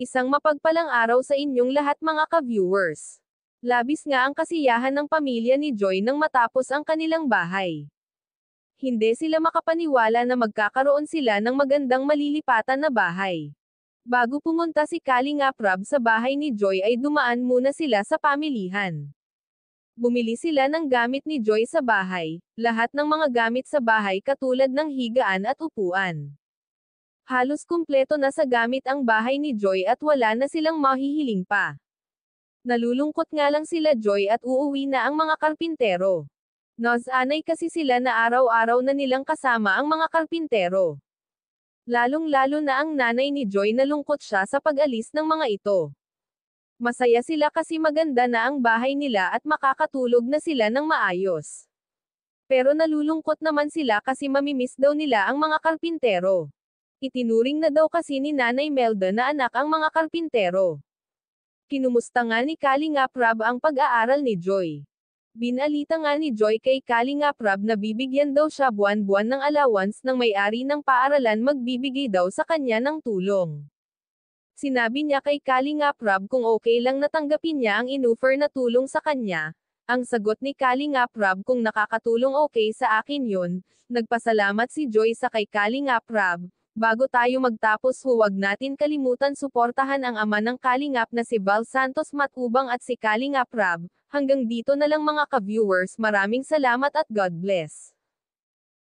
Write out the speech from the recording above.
Isang mapagpalang araw sa inyong lahat mga ka-viewers. Labis nga ang kasiyahan ng pamilya ni Joy nang matapos ang kanilang bahay. Hindi sila makapaniwala na magkakaroon sila ng magandang malilipatan na bahay. Bago pumunta si Kalingap Rob sa bahay ni Joy ay dumaan muna sila sa pamilihan. Bumili sila ng gamit ni Joy sa bahay, lahat ng mga gamit sa bahay katulad ng higaan at upuan. Halos kumpleto na sa gamit ang bahay ni Joy at wala na silang mahihiling pa. Nalulungkot nga lang sila Joy at uuwi na ang mga karpintero. Nasanay kasi sila na araw-araw na nilang kasama ang mga karpintero. Lalong-lalo na ang nanay ni Joy nalungkot siya sa pag-alis ng mga ito. Masaya sila kasi maganda na ang bahay nila at makakatulog na sila ng maayos. Pero nalulungkot naman sila kasi mamimiss daw nila ang mga karpintero. Itinuring na daw kasi ni Nanay Melda na anak ang mga karpintero. Kinumusta nga ni Kalingap Rob ang pag-aaral ni Joy. Binalita nga ni Joy kay Kalingap Rob na bibigyan daw siya buwan-buwan ng allowance ng may-ari ng paaralan magbibigay daw sa kanya ng tulong. Sinabi niya kay Kalingap Rob kung okay lang natanggapin niya ang inoffer na tulong sa kanya. Ang sagot ni Kalingap Rob kung nakakatulong okay sa akin yun. Nagpasalamat si Joy sa kay Kalingap Rob. Bago tayo magtapos huwag natin kalimutan suportahan ang ama ng Kalingap na si Val Santos Matubang at si Kalingap Rob. Hanggang dito na lang mga ka-viewers, maraming salamat at God bless.